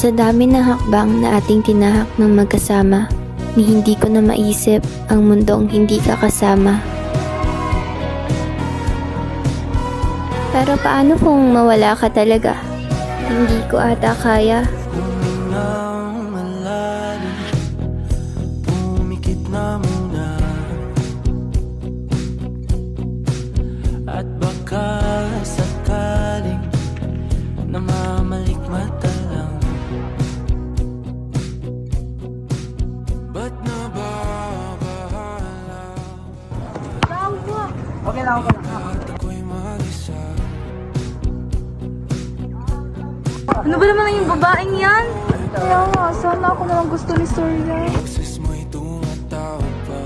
Sa dami ng hakbang na ating tinahak ng magkasama, ni hindi ko na maisip ang mundong hindi ka kasama. Pero paano kung mawala ka talaga? Hindi ko ata kaya. Pumikit na muna at baka sakaling namamalikmata lang. Ba't nababahala? Okay lang ako na. Ako'y mag-isa. Ano ba naman yung babaeng yan? Kaya nga, sana ako naman gusto ni Surya. Boses mo'y tumatawag pa.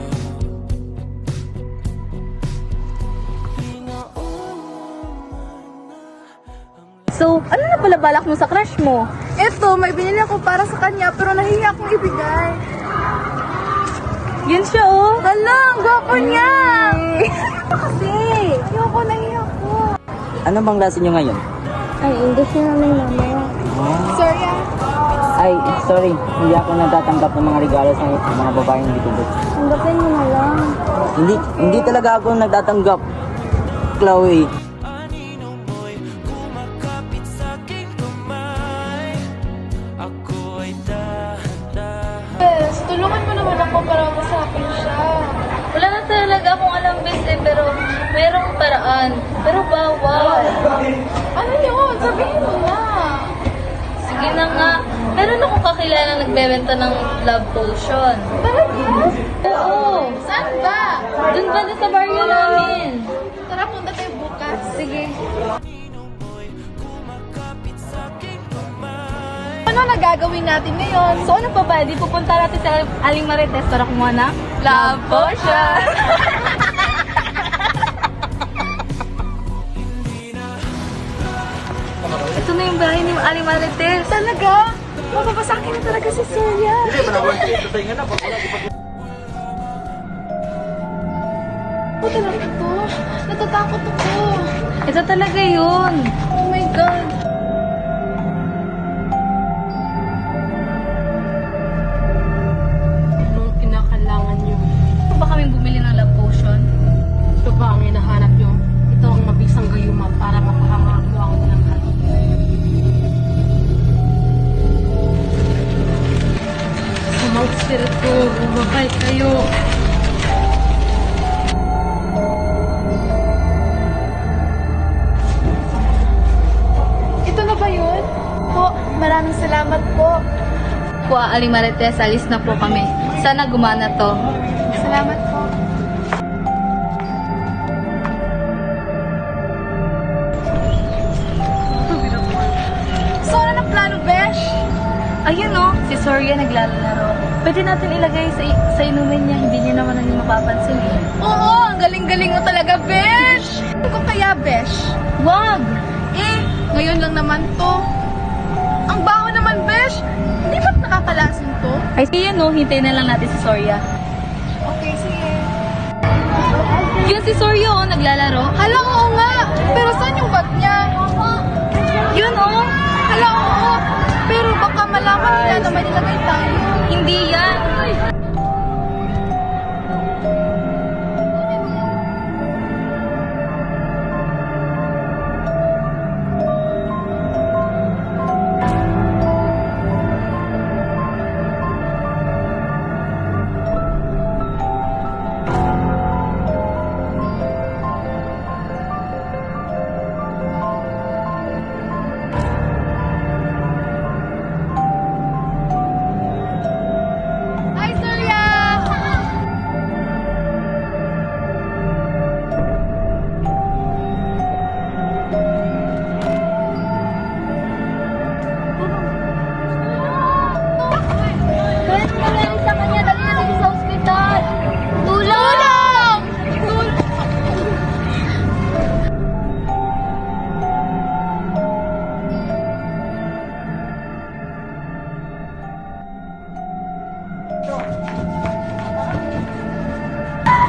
So, ano na pala balak mo sa crush mo? Eto, may binili ako para sa kanya pero nahiya akong ibigay. Yan siya oh. Hala, ang gwapo niya! Kasi, ayoko, nahiya ko. Ano bang klase nyo ngayon? Ay, English na namin mamaya. Surya, Ay, sorry. Hindi ako natatanggap ng mga regalo sa mga babaeng hindi kubot. tanggapin mo na lang. Hindi talaga ako nagtatanggap, Chloe. Anino mo'y kumakapit sa'king kamay. Ako ay dahan-dahan. Yes, tulungan mo naman ako para masapin siya. Wala na talaga akong alam best pero mayroong paraan. Pero bawal. Ano yun? Sabihin mo na. Sige na nga. Meron akong kakilala nagbebenta ng love potion. Talaga? Oo. Saan ba? Doon ba sa barrio namin? Tara, punta tayo bukas. Sige. Ano na gagawin natin ngayon? So ano pa ba? Di pupunta natin sa Aling Marites para kumuha ng love potion. Ito na yung bahay ni Aling Marites. Talaga? Mapapasakin na talaga si Surya. Ano talaga to? Natatakot ako. Ito talaga yun. Oh my God. Anong kinakailangan nyo? Ito ba kaming bumili ng love potion? Ito ba ang hinahanap nyo? Ito ang mabisang gayuma para mapahamakuha ko ng hati. Sa mga spirito, bumabay kayo. Ito na ba yun? Po, maraming salamat po. Po, Aling Marites, alis na po kami. Sana gumana to. Salamat po. So, ano na plano, Besh? Ayun no, si Surya naglalaro. Pwede natin ilagay sa inumin niya, hindi niya naman namin mapapansin eh. Oo, ang galing-galing mo talaga, Besh! Ano ko kaya, Besh? Wag! Eh, ngayon lang naman to. Ang baho naman, Besh! Hindi ba't nakakalasin to? Ay, yan no, hintayin na lang natin si Surya. Okay, sige. Yun si Surya oh, naglalaro. Hala, oo nga! Pero saan yung bat niya? Yun oh, Hala, oo! Pero baka malaman nila na may nilagay tayo. hindi yan. Hi, Surya! Kaya nangyari sa kanya, dali natin sa ospital. Tulong!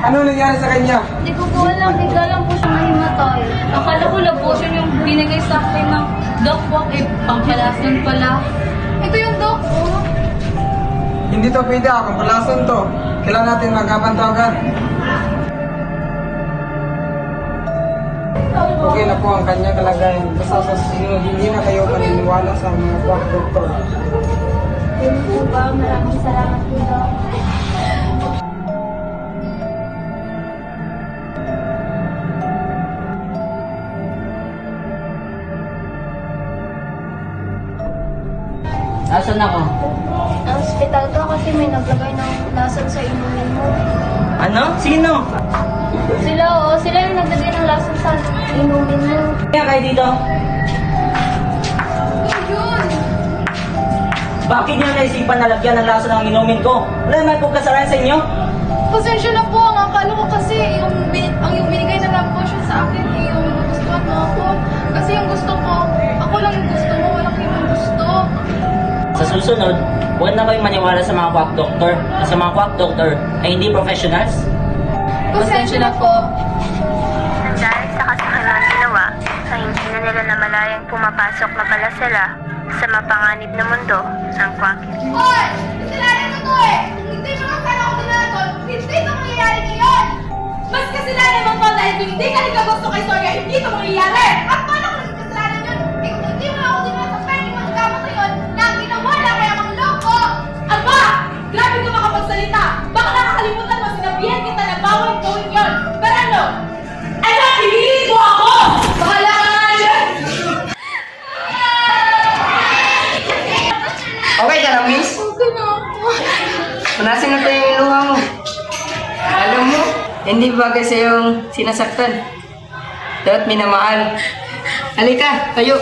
Ano nangyari sa kanya? Hindi ko po alam, bigla lang po siya mahimatay. Akala ko love potion yung binigay sa akin ng Doc Walk, eh, pangkalason pala. Ito yung Dok. Oh. Hindi to pwede, kampalasan to. Kailangan natin magkapantawagan. Okay na po ang kanyang kalagayan. Basta sa susunod, hindi na kayo maniniwala sa mga quack doctor. Yun po ba? Maraming salamat po, Dok. Nasaan ako? Ang ospital ka kasi may naglagay ng lason sa inumin mo. Ano? Sino? Sila yung naglagay ng lason sa inumin mo. Kaya kayo dito? Yun. Bakit nyo naisipan na lagyan ng laso ng inumin ko? Wala naman po kasalanan sa inyo? Pasensya na po. Ang akala ko kasi yung binigay na lang po siya sa akin yung gustuhan mo ako. Kasi yung gusto ko, ako lang yung gusto mo, walang ibang gusto. Sa susunod, huwag na kayong maniwala sa mga quack doctor. Kasi mga quack doctor ay hindi professionals. Pasensya na po. Dahil sa kasakiman ginawa, ay hindi na nila namalayang pumapasok na pala sila sa mapanganib na mundo ng quacking. Hoy! Kasalanan ko to eh! Kung hindi mo lang sana ako dinalagon, hindi ito mangyayari ngayon! Mas kasalanan mo to dahil kung hindi ka rin gusto kay Soria, hindi ito mangyayari! At paano ko naging kasalanan yun? Eh kung hindi mo ako dinala sa pwede mo gamot na yun, na ang ginawa na kaya mang loko! Aba! Grabe ka makapagsalita! Baka nakakalimutan mo, sinabihan kita na bawal gawin yun! Pero ano? Ano? Pinilit mo ako! Bahala ka nga dyan! Okay ka lang, miss? Okay na ako. Manasin na tayo yung luha mo. Alam mo, hindi bagay sa yung sinasaktan. Dapat minamahal. Halika, tayo.